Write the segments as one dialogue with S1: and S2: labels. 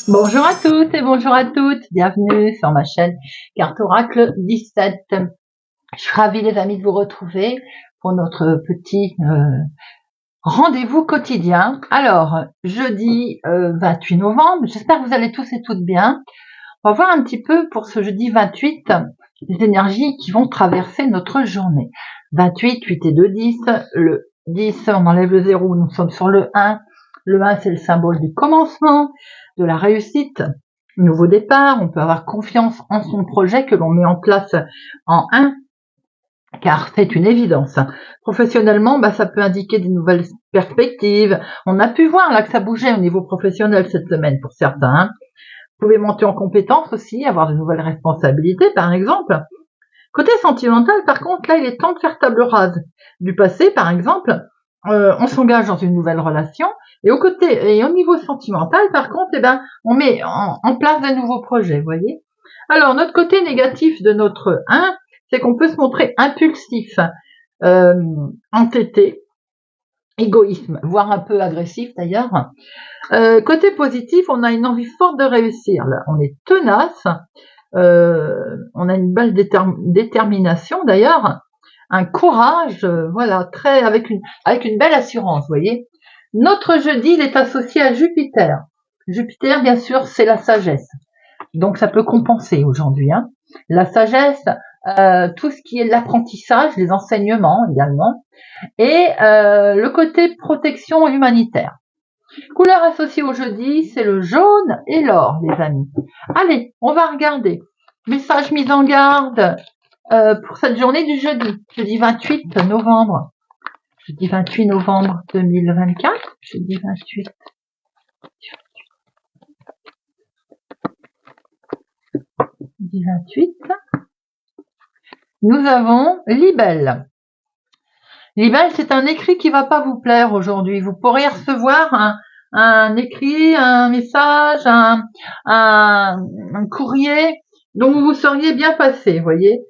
S1: Bonjour à tous et bonjour à toutes, bienvenue sur ma chaîne Carte Oracle 17. Je suis ravie les amis de vous retrouver pour notre petit rendez-vous quotidien. Alors, jeudi 28 novembre, j'espère que vous allez tous et toutes bien. On va voir un petit peu pour ce jeudi 28 les énergies qui vont traverser notre journée. 28, 8 et 2, 10. Le 10, on enlève le 0, nous sommes sur le 1. Le 1, c'est le symbole du commencement, de la réussite, nouveau départ. On peut avoir confiance en son projet que l'on met en place en 1, car c'est une évidence. Professionnellement, ça peut indiquer des nouvelles perspectives. On a pu voir là que ça bougeait au niveau professionnel cette semaine pour certains. Vous pouvez monter en compétences aussi, avoir de nouvelles responsabilités par exemple. Côté sentimental, par contre, là, il est temps de faire table rase du passé, par exemple. On s'engage dans une nouvelle relation. Et au niveau sentimental, par contre, on met en place de nouveaux projets, vous voyez. Alors, notre côté négatif de notre 1, c'est qu'on peut se montrer impulsif, entêté, égoïsme, voire un peu agressif d'ailleurs. Côté positif, on a une envie forte de réussir. Là, on est tenace. On a une belle détermination d'ailleurs, un courage, voilà, très avec une belle assurance, vous voyez. Notre jeudi, il est associé à Jupiter. Jupiter, bien sûr, c'est la sagesse. Donc ça peut compenser aujourd'hui. La sagesse, tout ce qui est l'apprentissage, les enseignements également, et le côté protection humanitaire. Couleur associée au jeudi, c'est le jaune et l'or, les amis. Allez, on va regarder. Message mis en garde pour cette journée du jeudi 28 novembre. Jeudi 28 novembre 2024. Jeudi 28. Jeudi 28. Nous avons Libelle. Libelle, c'est un écrit qui va pas vous plaire aujourd'hui. Vous pourrez recevoir un écrit, un message, un courrier dont vous vous seriez bien passé, vous voyez.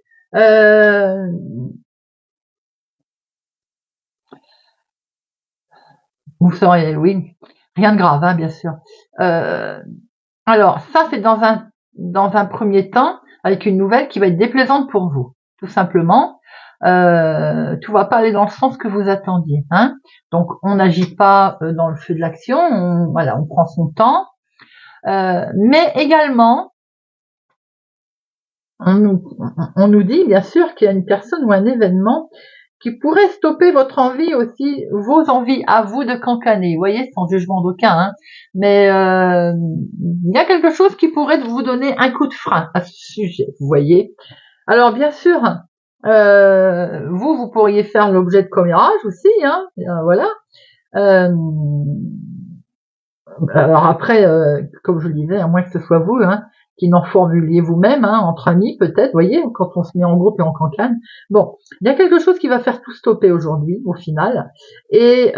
S1: Vous seriez, oui, rien de grave, bien sûr. Alors, ça, c'est dans un premier temps, avec une nouvelle qui va être déplaisante pour vous, tout simplement. Tout va pas aller dans le sens que vous attendiez. Donc, on n'agit pas dans le feu de l'action, on prend son temps. Mais également, on nous dit, bien sûr, qu'il y a une personne ou un événement qui pourrait stopper votre envie aussi, vos envies à vous de cancaner, vous voyez, sans jugement d'aucun, mais il y a quelque chose qui pourrait vous donner un coup de frein à ce sujet, vous voyez. Alors bien sûr, vous pourriez faire l'objet de commérage aussi, voilà. Alors après, comme je le disais, à moins que ce soit vous, qui n'en formuliez vous-même, entre amis peut-être, voyez, quand on se met en groupe et en cancane. Bon, il y a quelque chose qui va faire tout stopper aujourd'hui, au final. Et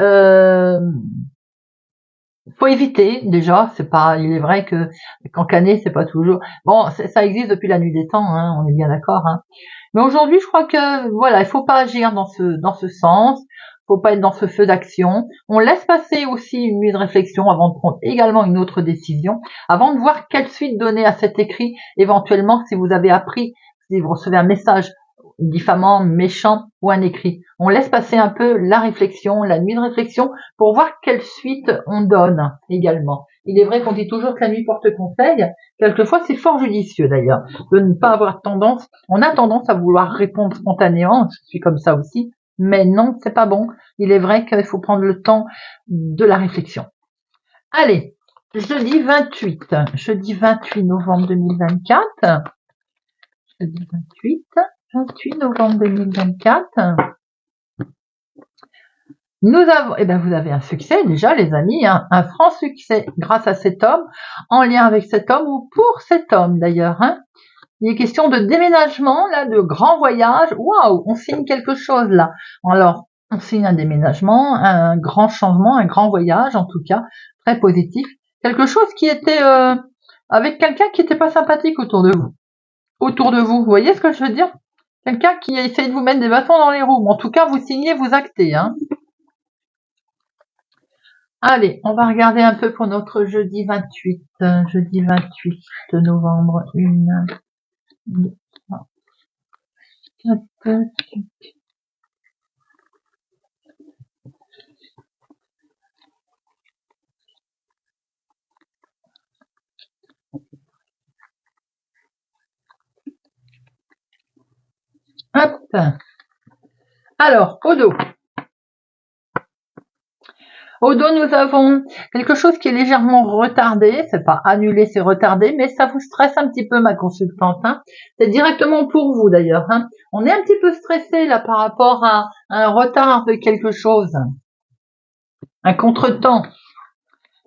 S1: faut éviter, déjà, il est vrai que cancaner, c'est pas toujours, bon, ça existe depuis la nuit des temps, on est bien d'accord, Mais aujourd'hui, je crois que, voilà, il faut pas agir dans ce sens, faut pas être dans ce feu d'action. On laisse passer aussi une nuit de réflexion avant de prendre également une autre décision, avant de voir quelle suite donner à cet écrit, éventuellement, si vous avez appris, si vous recevez un message diffamant, méchant ou un écrit. On laisse passer un peu la réflexion, la nuit de réflexion, pour voir quelle suite on donne également. Il est vrai qu'on dit toujours que la nuit porte conseil. Quelquefois, c'est fort judicieux d'ailleurs, de ne pas avoir tendance, on a tendance à vouloir répondre spontanément, je suis comme ça aussi, mais non, c'est pas bon. Il est vrai qu'il faut prendre le temps de la réflexion. Allez, jeudi 28 novembre 2024, jeudi 28 novembre 2024. Nous avons, vous avez un succès déjà, les amis, un franc succès grâce à cet homme, en lien avec cet homme ou pour cet homme d'ailleurs. Il est question de déménagement, là, de grand voyage. Waouh, on signe quelque chose là. Alors, on signe un déménagement, un grand changement, un grand voyage, en tout cas, très positif. Quelque chose qui était avec quelqu'un qui n'était pas sympathique autour de vous. Vous voyez ce que je veux dire? Quelqu'un qui essaye de vous mettre des bâtons dans les roues. En tout cas, vous signez, vous actez. Allez, on va regarder un peu pour notre jeudi 28. Jeudi 28 novembre. 1, 2, 3, 4, 5. Hop. Alors, au dos. Au dos, nous avons quelque chose qui est légèrement retardé. C'est pas annulé, c'est retardé, mais ça vous stresse un petit peu, ma consultante. Hein. C'est directement pour vous, d'ailleurs. Hein. On est un petit peu stressé là par rapport à un retard de quelque chose, un contretemps.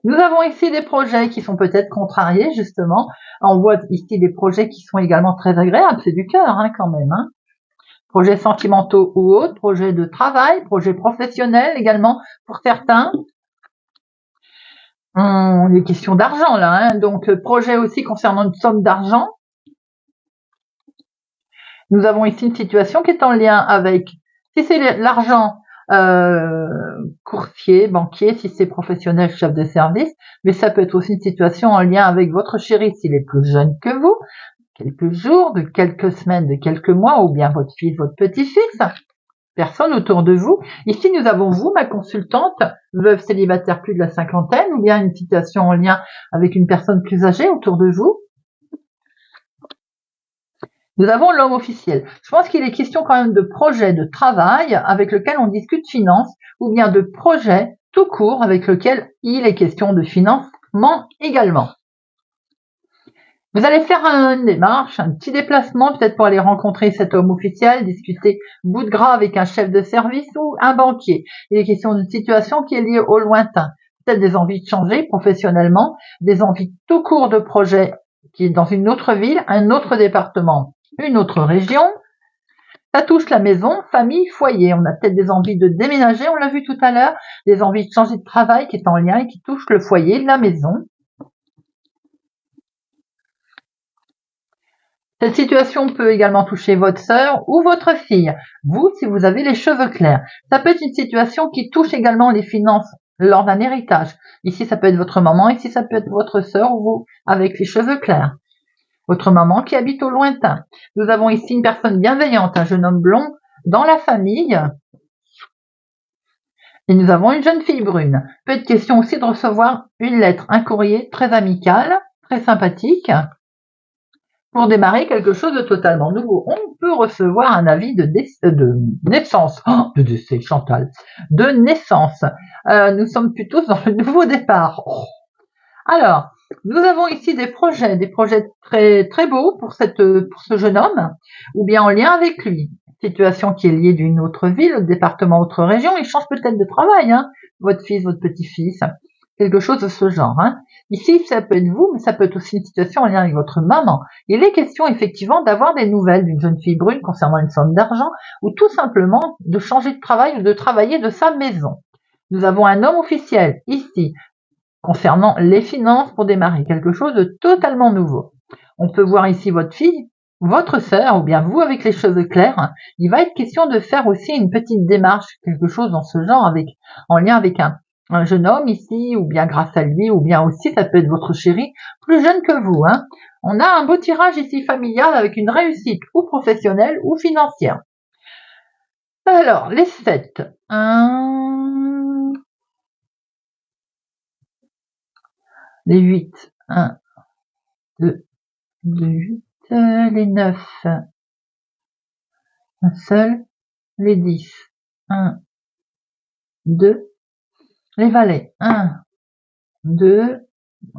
S1: Nous avons ici des projets qui sont peut-être contrariés, justement. On voit ici des projets qui sont également très agréables. C'est du cœur, hein, quand même. Hein. Projets sentimentaux ou autres, projets de travail, projets professionnels également pour certains. Les questions d'argent là, hein. Donc projet aussi concernant une somme d'argent. Nous avons ici une situation qui est en lien avec, si c'est l'argent, courtier, banquier, si c'est professionnel, chef de service, mais ça peut être aussi une situation en lien avec votre chéri s'il est plus jeune que vous, quelques jours, de quelques semaines, de quelques mois, ou bien votre fils, votre petit-fils, personne autour de vous. Ici, nous avons vous, ma consultante, veuve célibataire plus de la cinquantaine, ou bien une situation en lien avec une personne plus âgée autour de vous. Nous avons l'homme officiel. Je pense qu'il est question quand même de projet de travail avec lequel on discute finance, ou bien de projet tout court avec lequel il est question de financement également. Vous allez faire une démarche, un petit déplacement, peut-être pour aller rencontrer cet homme officiel, discuter bout de gras avec un chef de service ou un banquier. Il est question d'une situation qui est liée au lointain. Peut-être des envies de changer professionnellement, des envies tout court de projet qui est dans une autre ville, un autre département, une autre région. Ça touche la maison, famille, foyer. On a peut-être des envies de déménager, on l'a vu tout à l'heure, des envies de changer de travail qui est en lien et qui touche le foyer, la maison. Cette situation peut également toucher votre sœur ou votre fille. Vous, si vous avez les cheveux clairs. Ça peut être une situation qui touche également les finances lors d'un héritage. Ici, ça peut être votre maman. Ici, ça peut être votre sœur ou vous avec les cheveux clairs. Votre maman qui habite au lointain. Nous avons ici une personne bienveillante, un jeune homme blond dans la famille. Et nous avons une jeune fille brune. Peut être question aussi de recevoir une lettre, un courrier très amical, très sympathique. Pour démarrer quelque chose de totalement nouveau, on peut recevoir un avis de naissance, de décès, Chantal, de naissance. Nous sommes plutôt dans le nouveau départ. Alors, nous avons ici des projets très très beaux pour ce jeune homme, ou bien en lien avec lui. Situation qui est liée d'une autre ville, département, autre région. Il change peut-être de travail, hein, votre fils, votre petit-fils, quelque chose de ce genre. Hein. Ici, ça peut être vous, mais ça peut être aussi une situation en lien avec votre maman. Il est question effectivement d'avoir des nouvelles d'une jeune fille brune concernant une somme d'argent, ou tout simplement de changer de travail ou de travailler de sa maison. Nous avons un homme officiel ici concernant les finances pour démarrer quelque chose de totalement nouveau. On peut voir ici votre fille, votre sœur ou bien vous avec les cheveux clairs. Il va être question de faire aussi une petite démarche, quelque chose dans ce genre en lien avec un jeune homme ici ou bien grâce à lui ou bien aussi ça peut être votre chéri plus jeune que vous. Hein. On a un beau tirage ici familial avec une réussite ou professionnelle ou financière. Alors, les 7. Les 8. 1, 2, 8, les 9, un seul, les 10, 1, 2, les valets, 1, 2,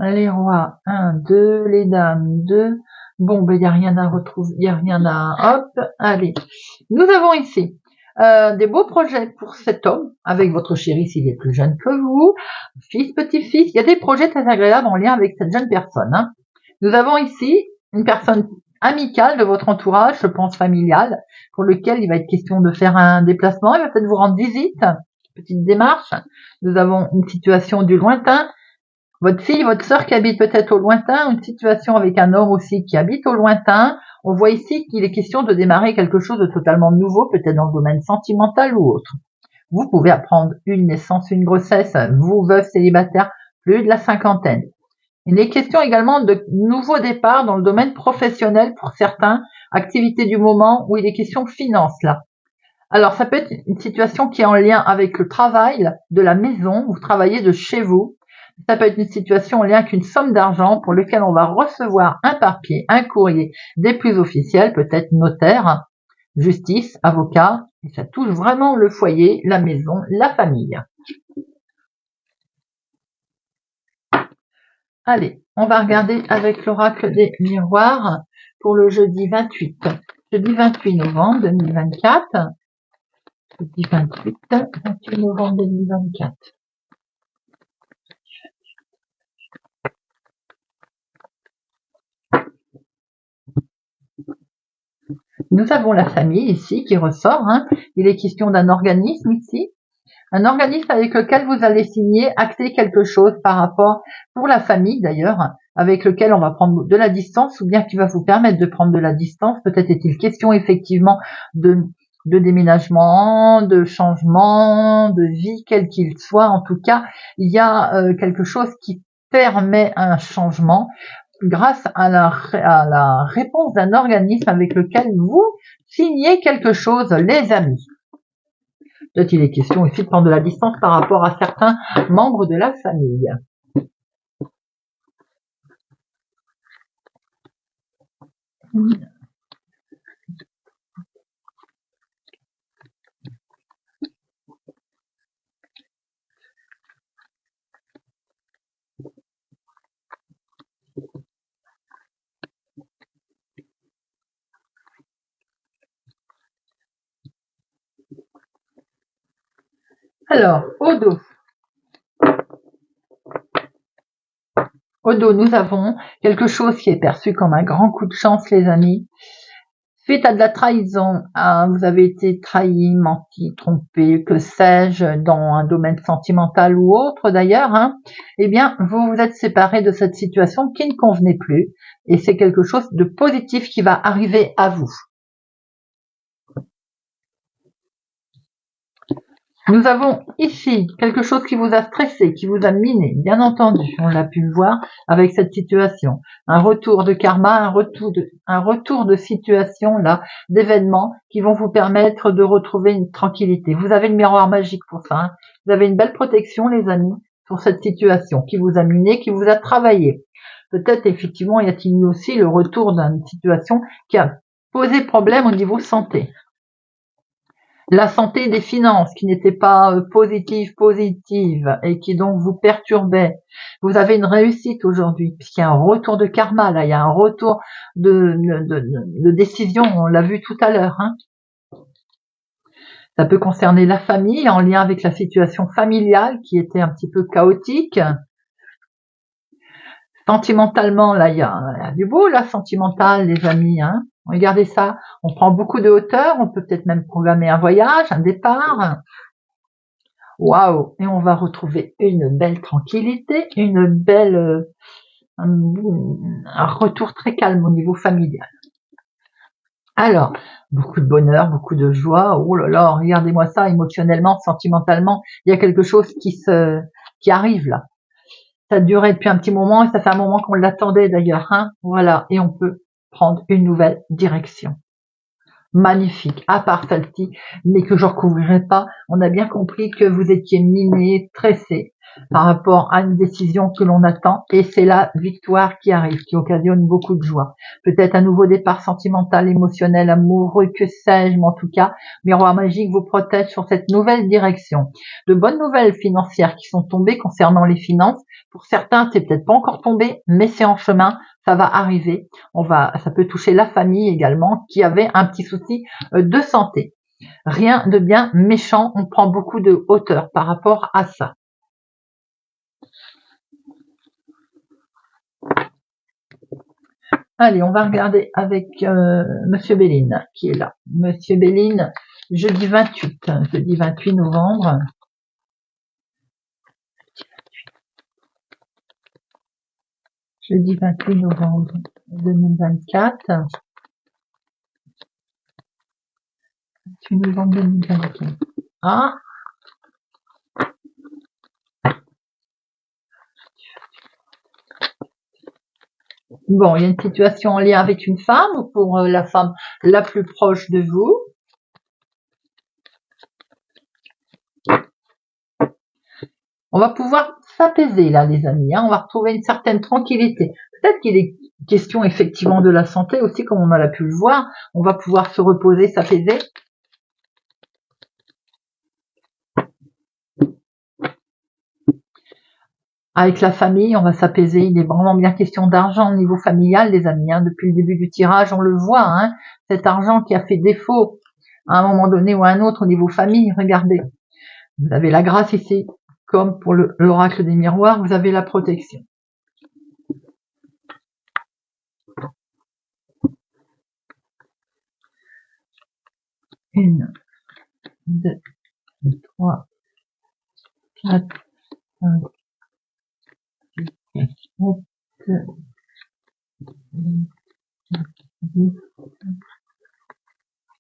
S1: les rois, 1, 2, les dames, 2, bon, ben, il n'y a rien à retrouver, il n'y a rien à, hop, allez. Nous avons ici des beaux projets pour cet homme, avec votre chéri s'il est plus jeune que vous, fils, petit-fils, il y a des projets très agréables en lien avec cette jeune personne. Hein. Nous avons ici une personne amicale de votre entourage, je pense familial, pour lequel il va être question de faire un déplacement, il va peut-être vous rendre visite, petite démarche. Nous avons une situation du lointain, votre fille, votre sœur qui habite peut-être au lointain, une situation avec un homme aussi qui habite au lointain. On voit ici qu'il est question de démarrer quelque chose de totalement nouveau, peut-être dans le domaine sentimental ou autre. Vous pouvez apprendre une naissance, une grossesse, vous, veuve célibataire, plus de la cinquantaine. Il est question également de nouveaux départs dans le domaine professionnel pour certains, activités du moment où il est question finance là. Alors ça peut être une situation qui est en lien avec le travail de la maison, vous travaillez de chez vous. Ça peut être une situation en lien avec une somme d'argent pour lequel on va recevoir un papier, un courrier des plus officiels, peut-être notaire, justice, avocat, et ça touche vraiment le foyer, la maison, la famille. Allez, on va regarder avec l'oracle des miroirs pour le jeudi 28 novembre 2024. Jeudi 28 novembre 2024. Nous avons la famille ici qui ressort. Il est question d'un organisme ici. Un organisme avec lequel vous allez signer, acter quelque chose par rapport, pour la famille d'ailleurs, avec lequel on va prendre de la distance ou bien qui va vous permettre de prendre de la distance. Peut-être est-il question effectivement de déménagement, de changement, de vie, quel qu'il soit. En tout cas, il y a quelque chose qui permet un changement grâce à la réponse d'un organisme avec lequel vous signez quelque chose, les amis. Peut-être il est question ici de prendre de la distance par rapport à certains membres de la famille. Alors, au dos, nous avons quelque chose qui est perçu comme un grand coup de chance, les amis. Suite à de la trahison, vous avez été trahi, menti, trompé, que sais-je, dans un domaine sentimental ou autre d'ailleurs, eh bien, vous vous êtes séparés de cette situation qui ne convenait plus et c'est quelque chose de positif qui va arriver à vous. Nous avons ici quelque chose qui vous a stressé, qui vous a miné, bien entendu, on l'a pu le voir avec cette situation. Un retour de karma, un retour de situation là, d'événements qui vont vous permettre de retrouver une tranquillité. Vous avez le miroir magique pour ça. Vous avez une belle protection, les amis, pour cette situation qui vous a miné, qui vous a travaillé. Peut-être effectivement y a-t-il aussi le retour d'une situation qui a posé problème au niveau santé. La santé des finances qui n'était pas positive et qui donc vous perturbait. Vous avez une réussite aujourd'hui puisqu'il y a un retour de karma là, il y a un retour de décision, on l'a vu tout à l'heure. Ça peut concerner la famille en lien avec la situation familiale qui était un petit peu chaotique. Sentimentalement là, il y a du beau là, sentimental les amis. Regardez ça, on prend beaucoup de hauteur, on peut peut-être même programmer un voyage, un départ. Waouh! Et on va retrouver une belle tranquillité, un retour très calme au niveau familial. Alors, beaucoup de bonheur, beaucoup de joie. Oh là là, regardez-moi ça, émotionnellement, sentimentalement, il y a quelque chose qui arrive là. Ça a duré depuis un petit moment et ça fait un moment qu'on l'attendait d'ailleurs. Voilà, et on peut prendre une nouvelle direction. Magnifique, à part celle-ci, mais que je recouvrirai pas. On a bien compris que vous étiez miné, stressé par rapport à une décision que l'on attend et c'est la victoire qui arrive, qui occasionne beaucoup de joie. Peut-être un nouveau départ sentimental, émotionnel, amoureux, que sais-je, mais en tout cas, Miroir Magique vous protège sur cette nouvelle direction. De bonnes nouvelles financières qui sont tombées concernant les finances. Pour certains, c'est peut-être pas encore tombé, mais c'est en chemin. Ça va arriver. Ça peut toucher la famille également qui avait un petit souci de santé. Rien de bien méchant. On prend beaucoup de hauteur par rapport à ça. Allez, on va regarder avec Monsieur Béline qui est là. Monsieur Béline, jeudi 28 novembre. Jeudi 28 novembre 2024. 28 novembre 2024. Bon, il y a une situation en lien avec une femme, ou pour la femme la plus proche de vous. On va pouvoir s'apaiser là, les amis, hein. On va retrouver une certaine tranquillité. Peut-être qu'il est question effectivement de la santé aussi, comme on a pu le voir. On va pouvoir se reposer, s'apaiser. Avec la famille, on va s'apaiser. Il est vraiment bien question d'argent au niveau familial, les amis, hein. Depuis le début du tirage, on le voit, hein. Cet argent qui a fait défaut à un moment donné ou à un autre au niveau famille, regardez. Vous avez la grâce ici, comme pour l'oracle des miroirs, vous avez la protection. Une, deux, trois, quatre, cinq, six, sept, 10,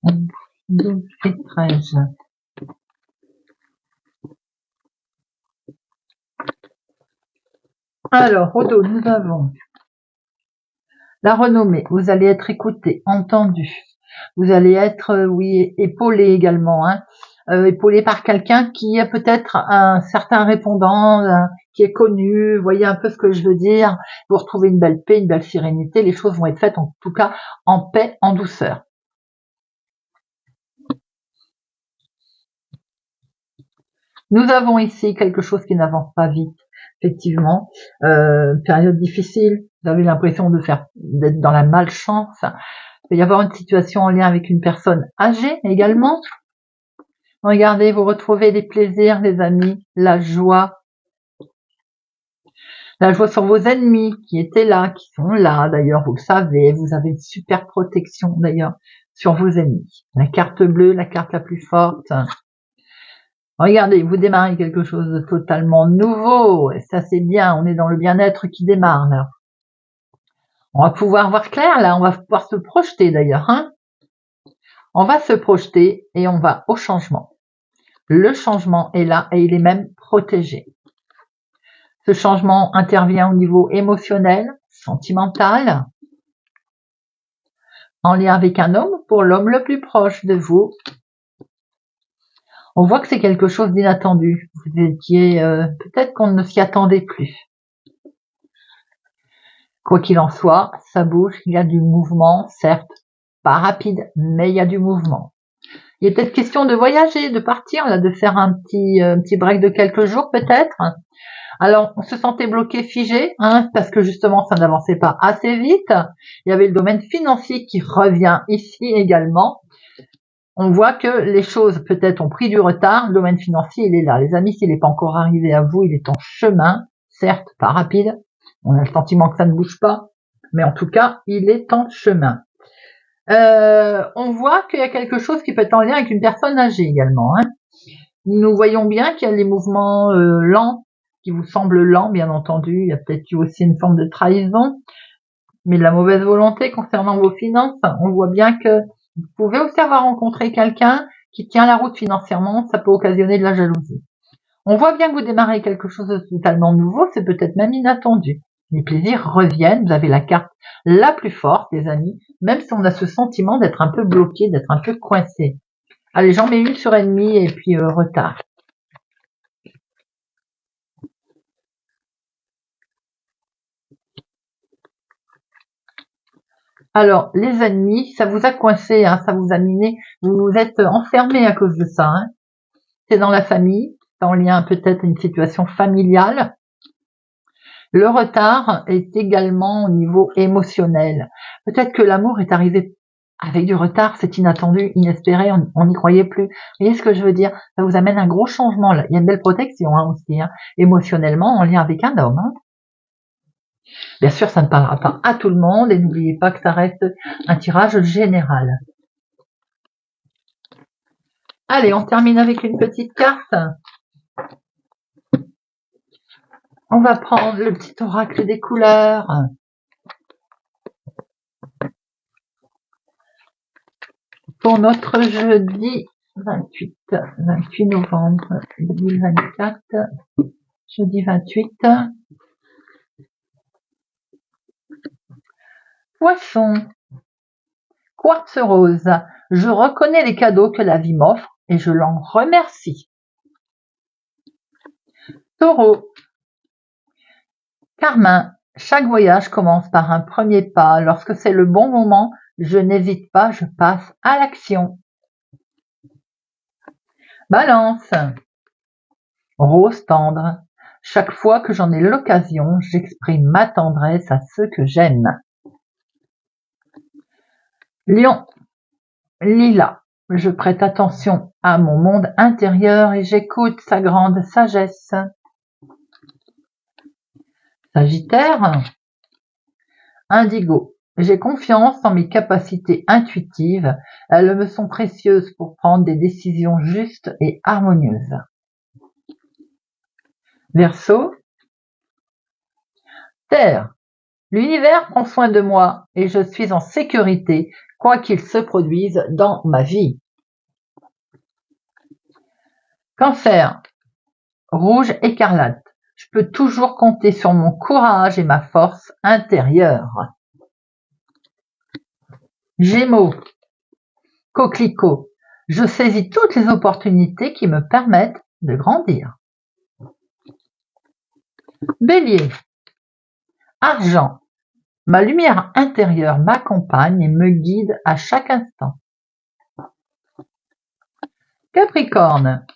S1: 11, 12 et 13. Alors, au dos, nous avons la renommée. Vous allez être écouté, entendu. Vous allez être, oui, épaulé également, hein. Épaulé par quelqu'un qui est peut-être un certain répondant, qui est connu. Vous voyez un peu ce que je veux dire. Vous retrouvez une belle paix, une belle sérénité. Les choses vont être faites, en tout cas, en paix, en douceur. Nous avons ici quelque chose qui n'avance pas vite, effectivement. Période difficile, vous avez l'impression d'être dans la malchance. Il peut y avoir une situation en lien avec une personne âgée également. Regardez, vous retrouvez des plaisirs, les amis, la joie sur vos ennemis qui étaient là, qui sont là d'ailleurs, vous le savez, vous avez une super protection d'ailleurs sur vos ennemis. La carte bleue, la carte la plus forte. Regardez, vous démarrez quelque chose de totalement nouveau. Et ça, c'est bien. On est dans le bien-être qui démarre, là. On va pouvoir voir clair, là. On va pouvoir se projeter, d'ailleurs, hein. On va se projeter et on va au changement. Le changement est là et il est même protégé. Ce changement intervient au niveau émotionnel, sentimental, en lien avec un homme, pour l'homme le plus proche de vous. On voit que c'est quelque chose d'inattendu. Vous étiez, peut-être qu'on ne s'y attendait plus. Quoi qu'il en soit, ça bouge, il y a du mouvement, certes, pas rapide, mais il y a du mouvement. Il est peut-être question de voyager, de partir, là, de faire un petit break de quelques jours peut-être. Alors, on se sentait bloqué, figé, hein, parce que justement, ça n'avançait pas assez vite. Il y avait le domaine financier qui revient ici également. On voit que les choses peut-être ont pris du retard. Le domaine financier, il est là. Les amis, s'il n'est pas encore arrivé à vous, il est en chemin, certes, pas rapide. On a le sentiment que ça ne bouge pas, mais en tout cas, il est en chemin. On voit qu'il y a quelque chose qui peut être en lien avec une personne âgée également, hein. Nous voyons bien qu'il y a des mouvements lents, qui vous semblent lents, bien entendu. Il y a peut-être eu aussi une forme de trahison, mais de la mauvaise volonté concernant vos finances. On voit bien que vous pouvez aussi avoir rencontré quelqu'un qui tient la route financièrement. Ça peut occasionner de la jalousie. On voit bien que vous démarrez quelque chose de totalement nouveau. C'est peut-être même inattendu. Les plaisirs reviennent. Vous avez la carte la plus forte, les amis, même si on a ce sentiment d'être un peu bloqué, d'être un peu coincé. Allez, j'en mets une sur ennemi et puis retard. Alors, les ennemis, ça vous a coincé, hein, ça vous a miné, vous vous êtes enfermé à cause de ça, hein. C'est dans la famille, c'est en lien peut-être à une situation familiale. Le retard est également au niveau émotionnel. Peut-être que l'amour est arrivé avec du retard, c'est inattendu, inespéré, on n'y croyait plus. Vous voyez ce que je veux dire? Ça vous amène un gros changement, là. Il y a une belle protection, hein, aussi, hein, émotionnellement, en lien avec un homme, hein. Bien sûr, ça ne parlera pas à tout le monde et n'oubliez pas que ça reste un tirage général. Allez, on termine avec une petite carte. On va prendre le petit oracle des couleurs. Pour notre jeudi 28 novembre 2024. Jeudi 28. Poisson, quartz rose, je reconnais les cadeaux que la vie m'offre et je l'en remercie. Taureau, carmin, chaque voyage commence par un premier pas. Lorsque c'est le bon moment, je n'hésite pas, je passe à l'action. Balance, rose tendre, chaque fois que j'en ai l'occasion, j'exprime ma tendresse à ceux que j'aime. Lion, lilas, je prête attention à mon monde intérieur et j'écoute sa grande sagesse. Sagittaire, indigo, j'ai confiance en mes capacités intuitives, elles me sont précieuses pour prendre des décisions justes et harmonieuses. Verseau, terre, l'univers prend soin de moi et je suis en sécurité, quoi qu'il se produise dans ma vie. Cancer, rouge écarlate, je peux toujours compter sur mon courage et ma force intérieure. Gémeaux, coquelicot, je saisis toutes les opportunités qui me permettent de grandir. Bélier, argent, ma lumière intérieure m'accompagne et me guide à chaque instant. Capricorne,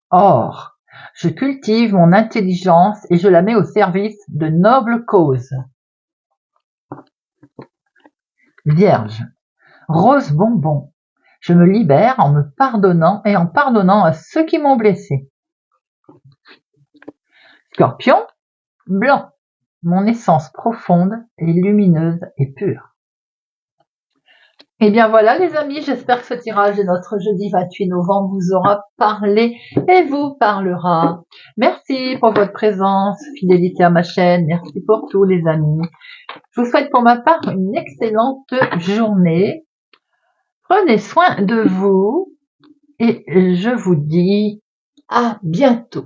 S1: or, je cultive mon intelligence et je la mets au service de nobles causes. Vierge, rose bonbon, je me libère en me pardonnant et en pardonnant à ceux qui m'ont blessé. Scorpion, blanc, mon essence profonde est lumineuse et pure. Et bien voilà les amis, j'espère que ce tirage de notre jeudi 28 novembre vous aura parlé et vous parlera. Merci pour votre présence, fidélité à ma chaîne, merci pour tout les amis. Je vous souhaite pour ma part une excellente journée. Prenez soin de vous et je vous dis à bientôt.